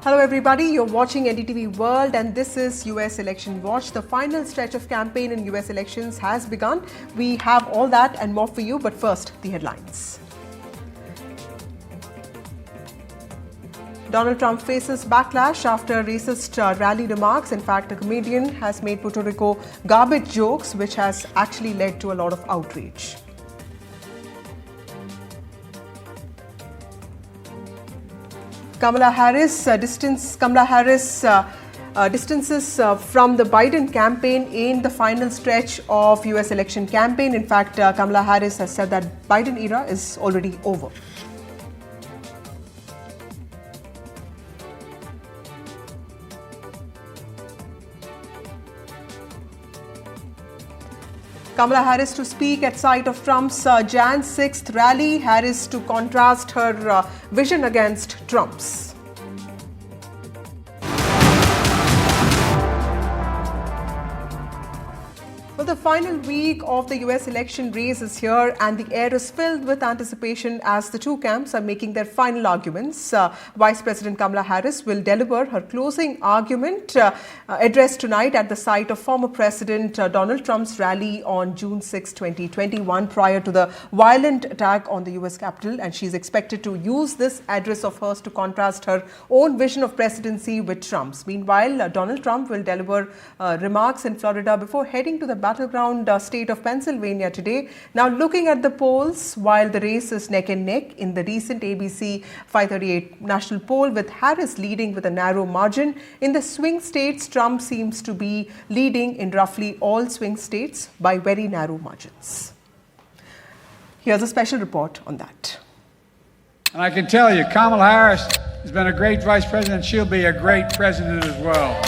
Hello everybody, you're watching NDTV World and this is US Election Watch. The final stretch of campaign in US elections has begun. We have all that and more for you, but first, the headlines. Donald Trump faces backlash after racist rally remarks. In fact, a comedian has made Puerto Rico garbage jokes, which has actually led to a lot of outrage. Kamala Harris distances from the Biden campaign in the final stretch of US election campaign. In fact, Kamala Harris has said that Biden era is already over. Kamala Harris to speak at site of Trump's Jan 6th rally. Harris to contrast her vision against Trump's. Well, the final week of the US election race is here and the air is filled with anticipation as the two camps are making their final arguments. Vice President Kamala Harris will deliver her closing argument address tonight at the site of former President Donald Trump's rally on June 6, 2021, prior to the violent attack on the US Capitol. And she's expected to use this address of hers to contrast her own vision of presidency with Trump's. Meanwhile, Donald Trump will deliver remarks in Florida before heading to the battleground state of Pennsylvania today. Now, looking at the polls, while the race is neck and neck in the recent ABC 538 national poll, with Harris leading with a narrow margin, in the swing states, Trump seems to be leading in roughly all swing states by very narrow margins. Here's a special report on that. And I can tell you, Kamala Harris has been a great vice president. She'll be a great president as well.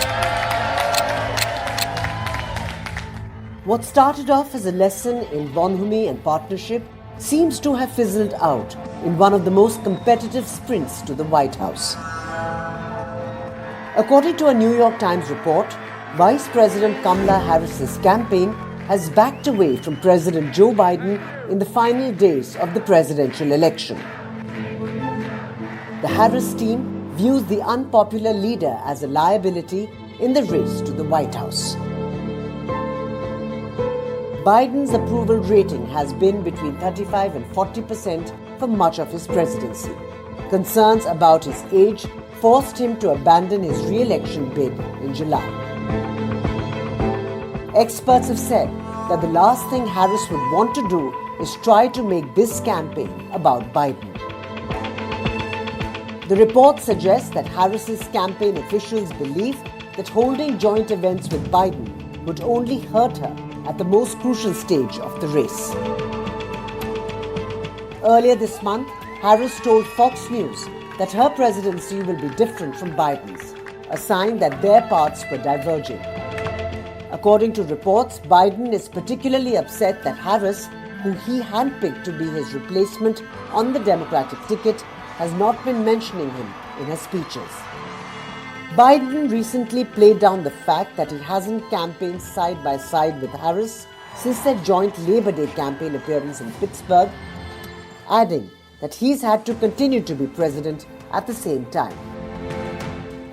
What started off as a lesson in bonhomie and partnership seems to have fizzled out in one of the most competitive sprints to the White House. According to a New York Times report, Vice President Kamala Harris's campaign has backed away from President Joe Biden in the final days of the presidential election. The Harris team views the unpopular leader as a liability in the race to the White House. Biden's approval rating has been between 35 and 40% for much of his presidency. Concerns about his age forced him to abandon his re-election bid in July. Experts have said that the last thing Harris would want to do is try to make this campaign about Biden. The report suggests that Harris's campaign officials believe that holding joint events with Biden would only hurt her at the most crucial stage of the race. Earlier this month, Harris told Fox News that her presidency will be different from Biden's, a sign that their paths were diverging. According to reports, Biden is particularly upset that Harris, who he handpicked to be his replacement on the Democratic ticket, has not been mentioning him in her speeches. Biden recently played down the fact that he hasn't campaigned side by side with Harris since their joint Labor Day campaign appearance in Pittsburgh, adding that he's had to continue to be president at the same time.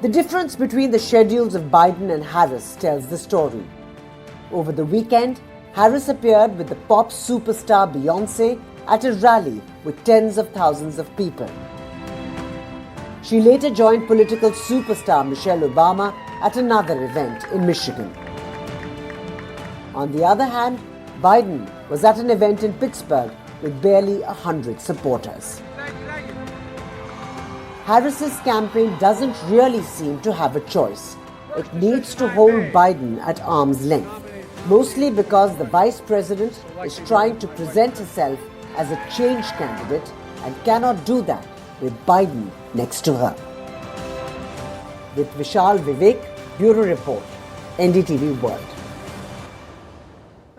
The difference between the schedules of Biden and Harris tells the story. Over the weekend, Harris appeared with the pop superstar Beyoncé at a rally with tens of thousands of people. She later joined political superstar Michelle Obama at another event in Michigan. On the other hand, Biden was at an event in Pittsburgh with barely 100 supporters. Harris's campaign doesn't really seem to have a choice. It needs to hold Biden at arm's length, mostly because the vice president is trying to present herself as a change candidate and cannot do that with Biden next to her. With Vishal Vivek, Bureau Report, NDTV World.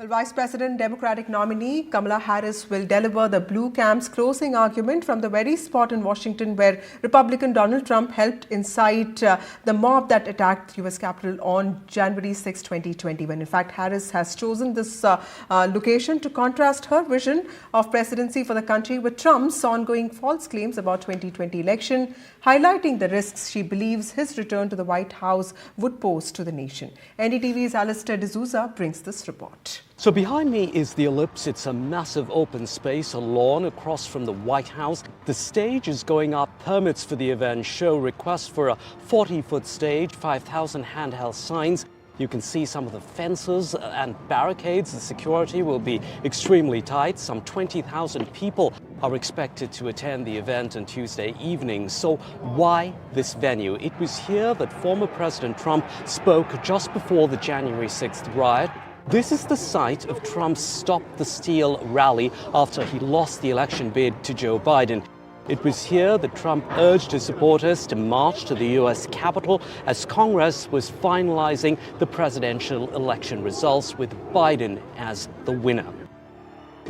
Well, Vice President Democratic nominee Kamala Harris will deliver the blue camp's closing argument from the very spot in Washington where Republican Donald Trump helped incite the mob that attacked the US Capitol on January 6, 2021. In fact, Harris has chosen this location to contrast her vision of presidency for the country with Trump's ongoing false claims about 2020 election, highlighting the risks she believes his return to the White House would pose to the nation. NDTV's Alistair D'Souza brings this report. So behind me is the Ellipse. It's a massive open space, a lawn across from the White House. The stage is going up. Permits for the event show requests for a 40-foot stage, 5,000 handheld signs. You can see some of the fences and barricades. The security will be extremely tight. Some 20,000 people are expected to attend the event on Tuesday evening. So why this venue? It was here that former President Trump spoke just before the January 6th riot. This is the site of Trump's Stop the Steal rally after he lost the election bid to Joe Biden. It was here that Trump urged his supporters to march to the US Capitol as Congress was finalizing the presidential election results with Biden as the winner.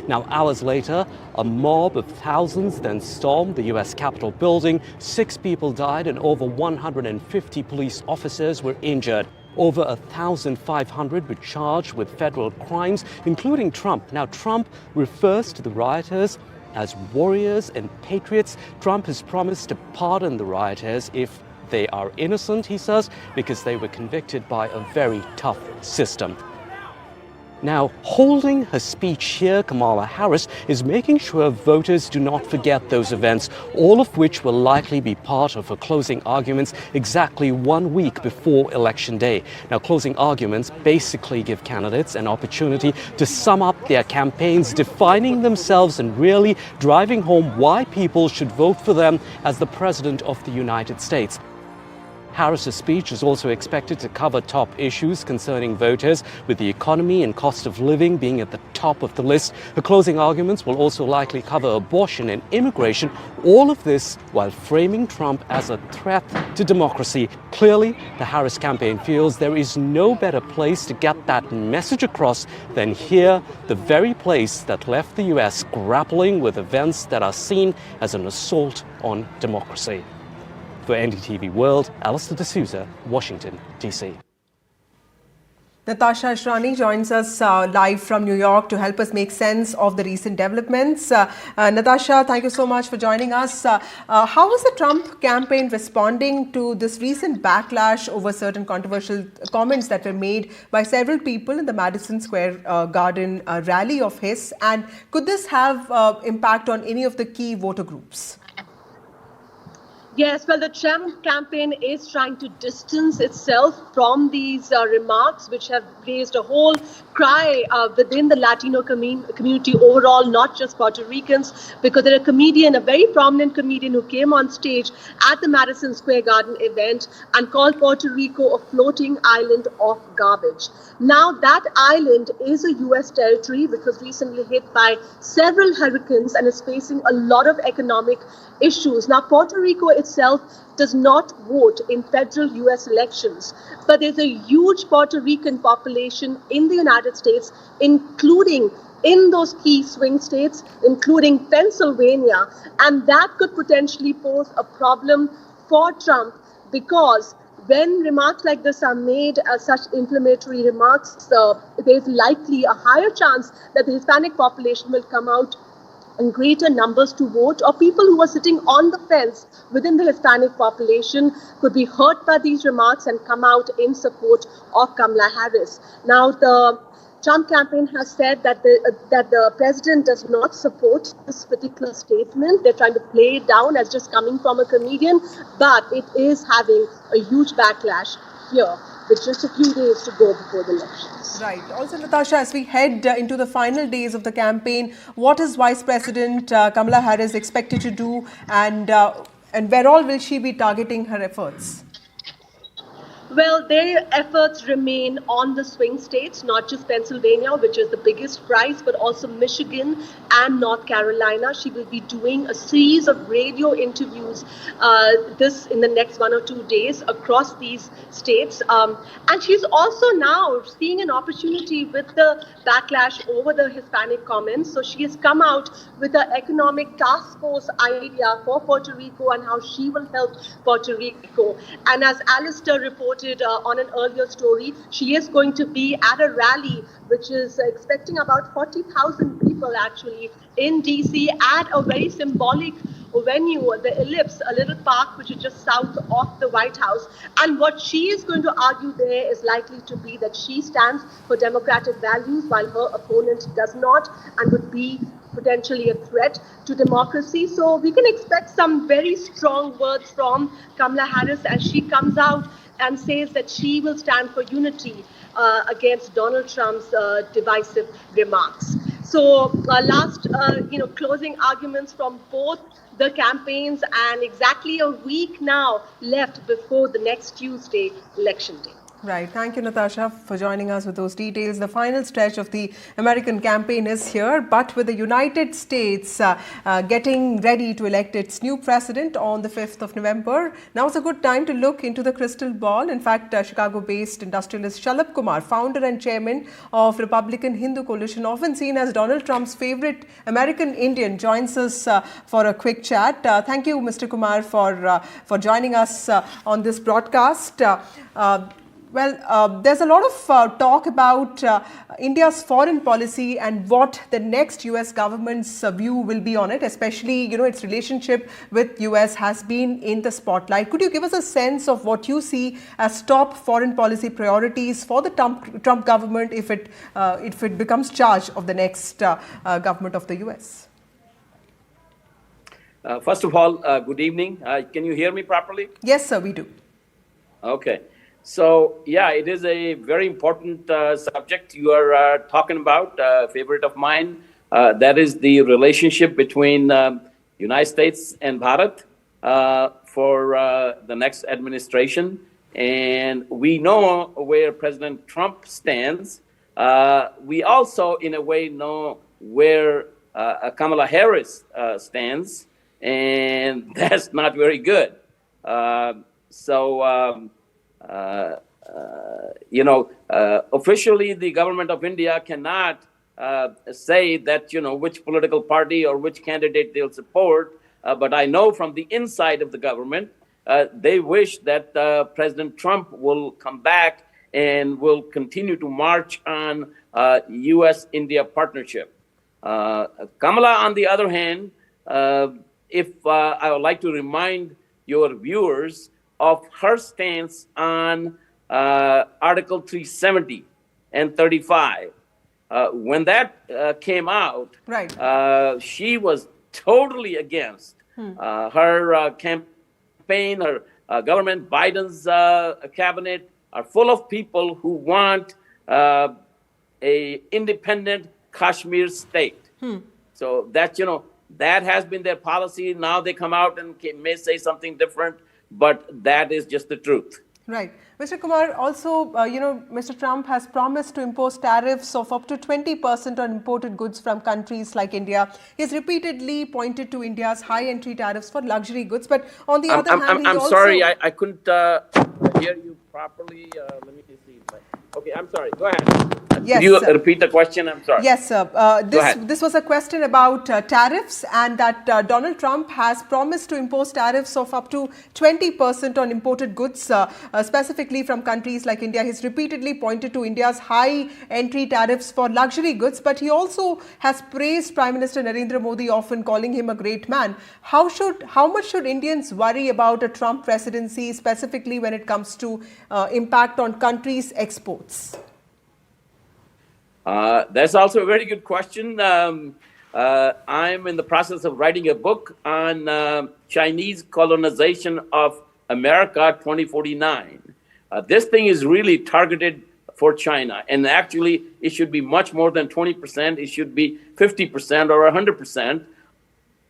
Now, hours later, a mob of thousands then stormed the US Capitol building. 6 people died and over 150 police officers were injured. Over 1,500 were charged with federal crimes, including Trump. Now, Trump refers to the rioters as warriors and patriots. Trump has promised to pardon the rioters if they are innocent, he says, because they were convicted by a very tough system. Now, holding her speech here, Kamala Harris is making sure voters do not forget those events, all of which will likely be part of her closing arguments exactly 1 week before Election Day. Now, closing arguments basically give candidates an opportunity to sum up their campaigns, defining themselves and really driving home why people should vote for them as the President of the United States. Harris's speech is also expected to cover top issues concerning voters, with the economy and cost of living being at the top of the list. The closing arguments will also likely cover abortion and immigration, all of this while framing Trump as a threat to democracy. Clearly, the Harris campaign feels there is no better place to get that message across than here, the very place that left the US grappling with events that are seen as an assault on democracy. For NDTV World, Alistair D'Souza, Washington, D.C. Natasha Ashrani joins us live from New York to help us make sense of the recent developments. Natasha, thank you so much for joining us. How is the Trump campaign responding to this recent backlash over certain controversial comments that were made by several people in the Madison Square Garden rally of his? And could this have impact on any of the key voter groups? Yes, well, the Trump campaign is trying to distance itself from these remarks, which have raised a whole cry within the Latino community overall, not just Puerto Ricans, because there a very prominent comedian who came on stage at the Madison Square Garden event and called Puerto Rico a floating island of garbage. Now, that island is a U.S. territory because recently hit by several hurricanes and is facing a lot of economic issues. Now, Puerto Rico itself does not vote in federal U.S. elections, but there's a huge Puerto Rican population in the United States, including in those key swing states, including Pennsylvania, and that could potentially pose a problem for Trump because when remarks like this are made as such inflammatory remarks, there's likely a higher chance that the Hispanic population will come out in greater numbers to vote, or people who are sitting on the fence within the Hispanic population could be hurt by these remarks and come out in support of Kamala Harris. Now, the Trump campaign has said that the president does not support this particular statement. They're trying to play it down as just coming from a comedian, but it is having a huge backlash here with just a few days to go before the elections. Right. Also, Natasha, as we head into the final days of the campaign, what is Vice President Kamala Harris expected to do, and where all will she be targeting her efforts? Well, their efforts remain on the swing states, not just Pennsylvania, which is the biggest prize, but also Michigan and North Carolina. She will be doing a series of radio interviews this in the next 1 or 2 days across these states. And she's also now seeing an opportunity with the backlash over the Hispanic comments. So she has come out with an economic task force idea for Puerto Rico and how she will help Puerto Rico. And as Alistair reported on an earlier story, she is going to be at a rally which is expecting about 40,000 people actually in DC at a very symbolic venue, the Ellipse, a little park which is just south of the White House. And what she is going to argue there is likely to be that she stands for democratic values while her opponent does not and would be potentially a threat to democracy. So we can expect some very strong words from Kamala Harris as she comes out and says that she will stand for unity against Donald Trump's divisive remarks. So last, closing arguments from both the campaigns, and exactly a week now left before the next Tuesday, election day. Right. Thank you, Natasha, for joining us with those details. The final stretch of the American campaign is here, but with the United States getting ready to elect its new president on the 5th of November, now is a good time to look into the crystal ball. In fact, Chicago-based industrialist Shalabh Kumar, founder and chairman of Republican Hindu Coalition, often seen as Donald Trump's favorite American Indian, joins us for a quick chat. Thank you, Mr. Kumar, for joining us on this broadcast. There's a lot of talk about India's foreign policy and what the next US government's view will be on it, especially, its relationship with US has been in the spotlight. Could you give us a sense of what you see as top foreign policy priorities for the Trump government if it becomes charge of the next government of the US? First of all, good evening. Can you hear me properly? Yes, sir, we do. Okay. So, yeah, it is a very important subject you are talking about, favorite of mine. That is the relationship between United States and Bharat for the next administration. And we know where President Trump stands. We also, in a way, know where Kamala Harris stands, and that's not very good. Officially, the government of India cannot say that, which political party or which candidate they'll support. But I know from the inside of the government, they wish that President Trump will come back and will continue to march on U.S.-India partnership. Kamala, on the other hand, I would like to remind your viewers of her stance on Article 370 and 35. When that came out, right. She was totally against. Her campaign, her government, Biden's cabinet are full of people who want a independent Kashmir state. So that, that has been their policy. Now they come out and may say something different, but that is just the truth. Right. Mr. Kumar, also, Mr. Trump has promised to impose tariffs of up to 20% on imported goods from countries like India. He's repeatedly pointed to India's high entry tariffs for luxury goods, but on the other hand, I'm sorry, I couldn't hear you properly. Let me just see. Okay, I'm sorry. Go ahead. Yes, Could you sir. repeat the question? I'm sorry. Yes, sir. This was a question about tariffs, and that Donald Trump has promised to impose tariffs of up to 20% on imported goods, specifically from countries like India. He's repeatedly pointed to India's high entry tariffs for luxury goods, but he also has praised Prime Minister Narendra Modi, often calling him a great man. How much should Indians worry about a Trump presidency, specifically when it comes to impact on countries' exports? That's also a very good question. I'm in the process of writing a book on Chinese colonization of America 2049. This thing is really targeted for China. And actually, it should be much more than 20%. It should be 50% or 100%.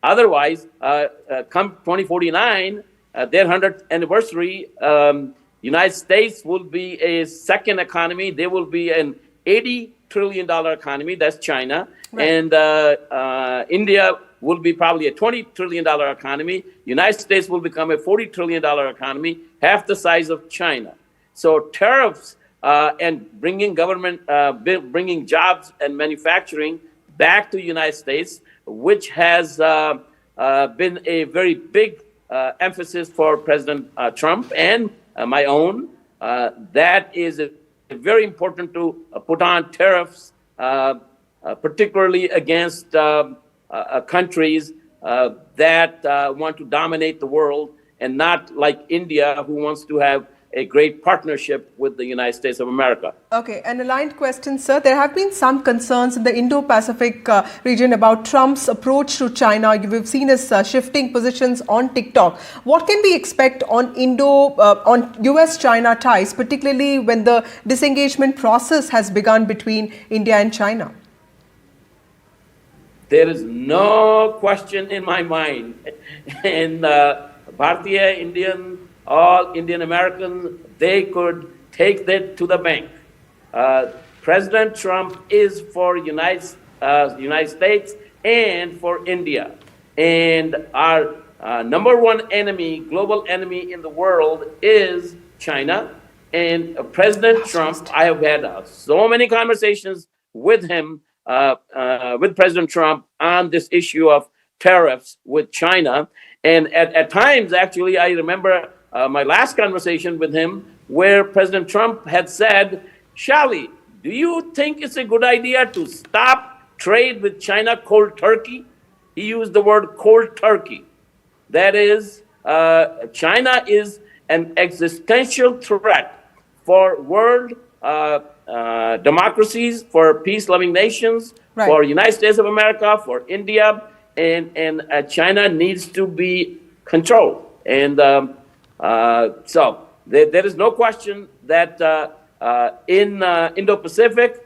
Otherwise, come 2049, their 100th anniversary, United States will be a second economy. They will be an $80 trillion economy. That's China. Right. And India will be probably a $20 trillion economy. United States will become a $40 trillion economy, half the size of China. So tariffs and bringing bringing jobs and manufacturing back to the United States, which has been a very big emphasis for President Trump and my own. That is very important to put on tariffs, particularly against countries that want to dominate the world, and not like India, who wants to have a great partnership with the United States of America. Okay, an aligned question, sir. There have been some concerns in the Indo-Pacific region about Trump's approach to China. We've seen his shifting positions on TikTok. What can we expect on US-China ties, particularly when the disengagement process has begun between India and China? There is no question in my mind. And Bharatiya, Indian, all Indian Americans, they could take that to the bank. President Trump is for United States and for India. And our number one enemy, global enemy in the world is China. And President Trump, I have had so many conversations with him, with President Trump on this issue of tariffs with China. And at times, actually, I remember my last conversation with him where President Trump had said, Shali, do you think it's a good idea to stop trade with China cold turkey? He used the word cold turkey. That is, China is an existential threat for world democracies, for peace-loving nations, right, for United States of America, for India, and China needs to be controlled. And so there is no question that in Indo-Pacific,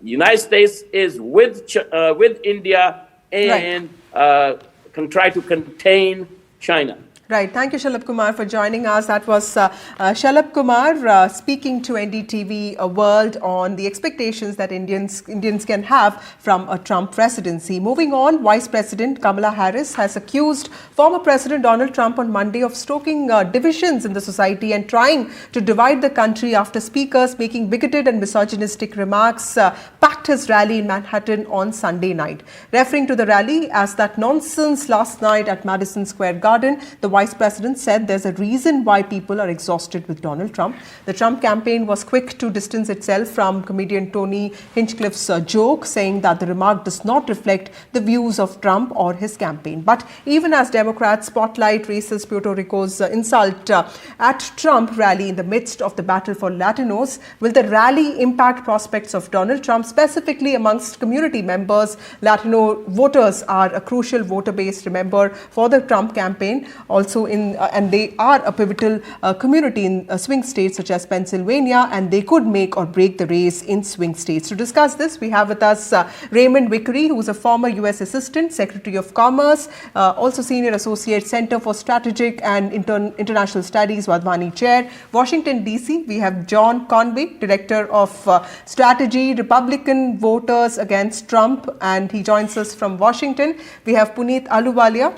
United States is with India and can try to contain China. Right. Thank you, Shalabh Kumar, for joining us. That was Shalabh Kumar speaking to NDTV World on the expectations that Indians can have from a Trump presidency. Moving on, Vice President Kamala Harris has accused former President Donald Trump on Monday of stoking divisions in the society and trying to divide the country after speakers making bigoted and misogynistic remarks packed his rally in Manhattan on Sunday night. Referring to the rally as that nonsense last night at Madison Square Garden, the Vice President said there's a reason why people are exhausted with Donald Trump. The Trump campaign was quick to distance itself from comedian Tony Hinchcliffe's joke, saying that the remark does not reflect the views of Trump or his campaign. But even as Democrats spotlight racist Puerto Rico's insult at Trump rally in the midst of the battle for Latinos, will the rally impact prospects of Donald Trump, specifically amongst community members? Latino voters are a crucial voter base, remember, for the Trump campaign. Also and they are a pivotal community in swing states such as Pennsylvania, and they could make or break the race in swing states. To discuss this, we have with us Raymond Vickery, who is a former U.S. Assistant Secretary of Commerce, also Senior Associate Center for Strategic and International Studies, Wadhwani Chair. Washington, D.C., we have John Conway, Director of Strategy, Republican Voters Against Trump, and he joins us from Washington. We have Puneet Ahluwalia,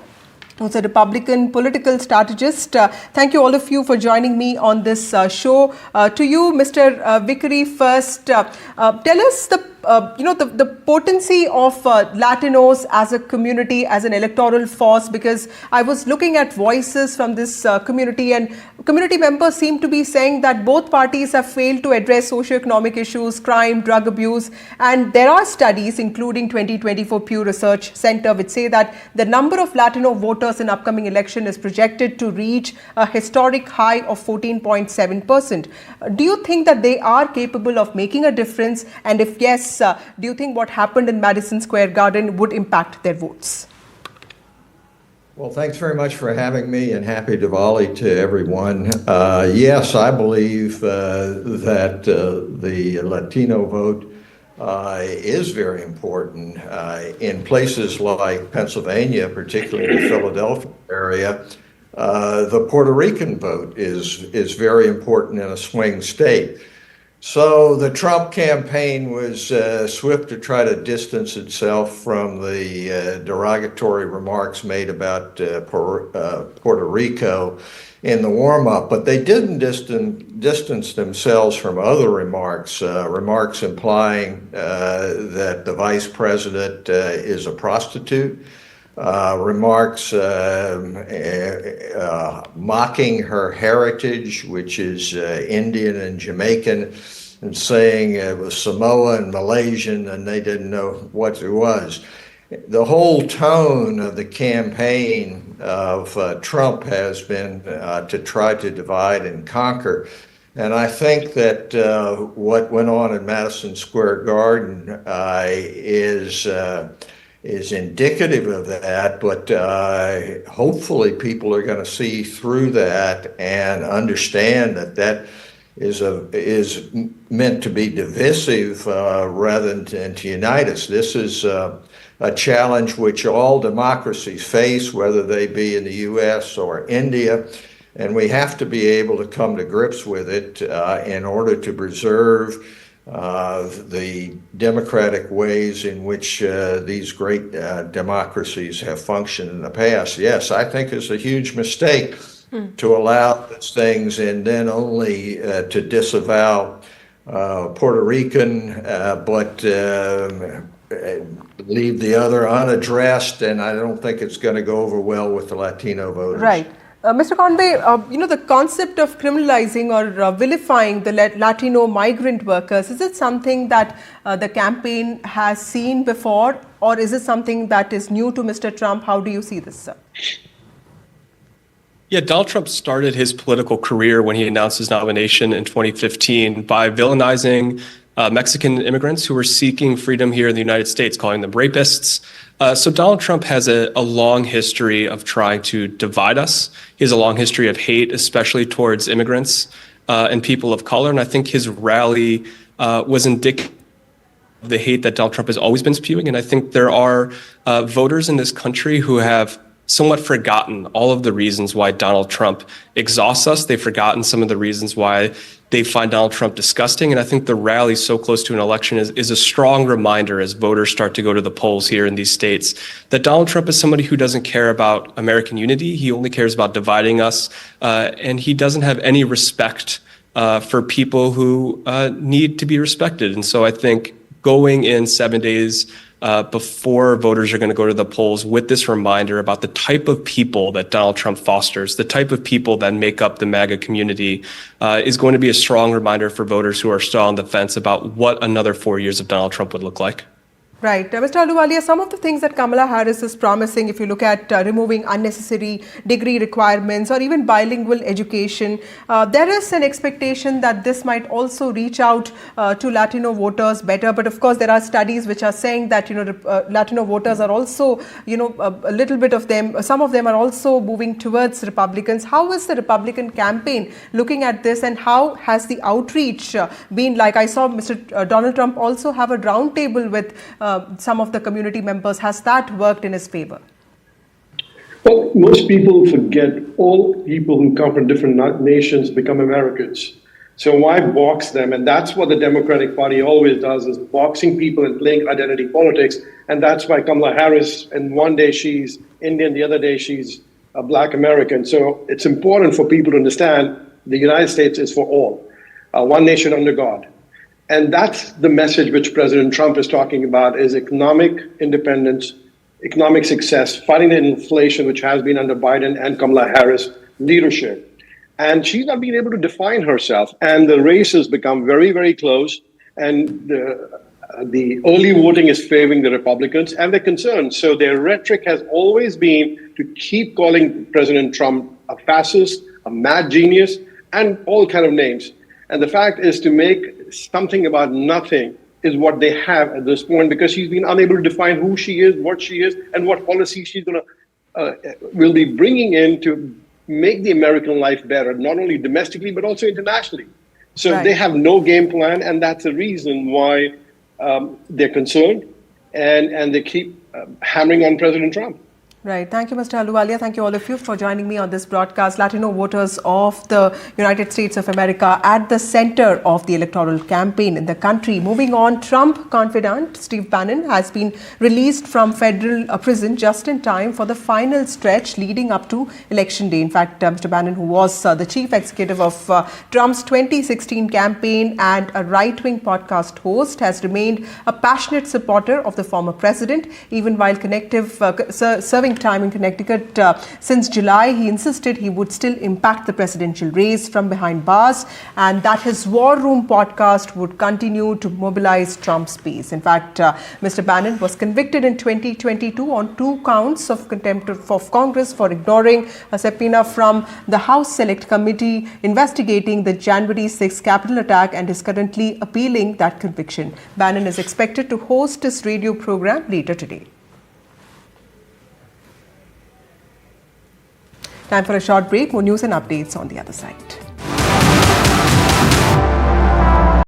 who's a Republican political strategist. Thank you all of you for joining me on this show. To you, Mr. Vickery, first, tell us the potency of Latinos as a community, as an electoral force, because I was looking at voices from this community, and community members seem to be saying that both parties have failed to address socioeconomic issues, crime, drug abuse, and there are studies, including 2024 Pew Research Center, which say that the number of Latino voters in upcoming election is projected to reach a historic high of 14.7%. Do you think that they are capable of making a difference? And if yes, do you think what happened in Madison Square Garden would impact their votes? Well, thanks very much for having me, and happy Diwali to everyone. Yes, I believe that the Latino vote is very important in places like Pennsylvania, particularly in the Philadelphia area. the Puerto Rican vote is very important in a swing state. So the Trump campaign was swift to try to distance itself from the derogatory remarks made about Puerto Rico in the warm-up, but they didn't distance themselves from other remarks, remarks implying that the vice president is a prostitute, remarks mocking her heritage, which is Indian and Jamaican, and saying it was Samoan, Malaysian, and they didn't know what it was. The whole tone of the campaign of Trump has been to try to divide and conquer. And I think that what went on in Madison Square Garden is indicative of that, but hopefully people are going to see through that and understand that that is meant to be divisive rather than to unite us. This is a challenge which all democracies face, whether they be in the U.S. or India, and we have to be able to come to grips with it in order to preserve the democratic ways in which these great democracies have functioned in the past. Yes, I think it's a huge mistake to allow these things and then only to disavow Puerto Rican, but leave the other unaddressed, and I don't think it's going to go over well with the Latino voters. Right. Mr. Conway, the concept of criminalizing or vilifying the Latino migrant workers, is it something that the campaign has seen before, or is it something that is new to Mr. Trump? How do you see this, sir? Yeah, Donald Trump started his political career when he announced his nomination in 2015 by villainizing Mexican immigrants who were seeking freedom here in the United States, calling them rapists. So Donald Trump has a long history of trying to divide us. He has a long history of hate, especially towards immigrants and people of color. And I think his rally was indicative of the hate that Donald Trump has always been spewing. And I think there are voters in this country who have somewhat forgotten all of the reasons why Donald Trump exhausts us. They've forgotten some of the reasons why they find Donald Trump disgusting. And I think the rally so close to an election is a strong reminder as voters start to go to the polls here in these states that Donald Trump is somebody who doesn't care about American unity. He only cares about dividing us. And he doesn't have any respect for people who need to be respected. And so I think going in 7 days before voters are going to go to the polls with this reminder about the type of people that Donald Trump fosters, the type of people that make up the MAGA community, is going to be a strong reminder for voters who are still on the fence about what another 4 years of Donald Trump would look like. Right. Mr. Ahluwalia, some of the things that Kamala Harris is promising, if you look at removing unnecessary degree requirements or even bilingual education, there is an expectation that this might also reach out to Latino voters better. But of course, there are studies which are saying that, Latino voters are also, a little bit of them, some of them are also moving towards Republicans. How is the Republican campaign looking at this, and how has the outreach been like? I saw Mr. Donald Trump also have a roundtable with some of the community members. Has that worked in his favor? Well, most people forget all people who come from different nations become Americans. So why box them? And that's what the Democratic Party always does, is boxing people and playing identity politics. And that's why Kamala Harris, and one day she's Indian, the other day she's a Black American. So it's important for people to understand the United States is for all, one nation under God. And that's the message which President Trump is talking about, is economic independence, economic success, fighting the inflation, which has been under Biden and Kamala Harris leadership. And she's not been able to define herself. And the race has become very, very close. And the early voting is favoring the Republicans, and they're concerned. So their rhetoric has always been to keep calling President Trump a fascist, a mad genius, and all kind of names. And the fact is, to make something about nothing is what they have at this point, because she's been unable to define who she is, what she is, and what policy she's going to will be bringing in to make the American life better, not only domestically, but also internationally. So They have no game plan, and that's the reason why they're concerned, and they keep hammering on President Trump. Right. Thank you, Mr. Ahluwalia. Thank you all of you for joining me on this broadcast. Latino voters of the United States of America at the center of the electoral campaign in the country. Moving on, Trump confidant Steve Bannon has been released from federal prison just in time for the final stretch leading up to Election Day. In fact, Mr. Bannon, who was the chief executive of Trump's 2016 campaign and a right-wing podcast host, has remained a passionate supporter of the former president, even while serving time in Connecticut since July. He insisted he would still impact the presidential race from behind bars and that his War Room podcast would continue to mobilize Trump's base. In fact, Mr. Bannon was convicted in 2022 on 2 counts of contempt of Congress for ignoring a subpoena from the House Select Committee investigating the January 6th Capitol attack and is currently appealing that conviction. Bannon is expected to host his radio program later today. Time for a short break. More news and updates on the other side.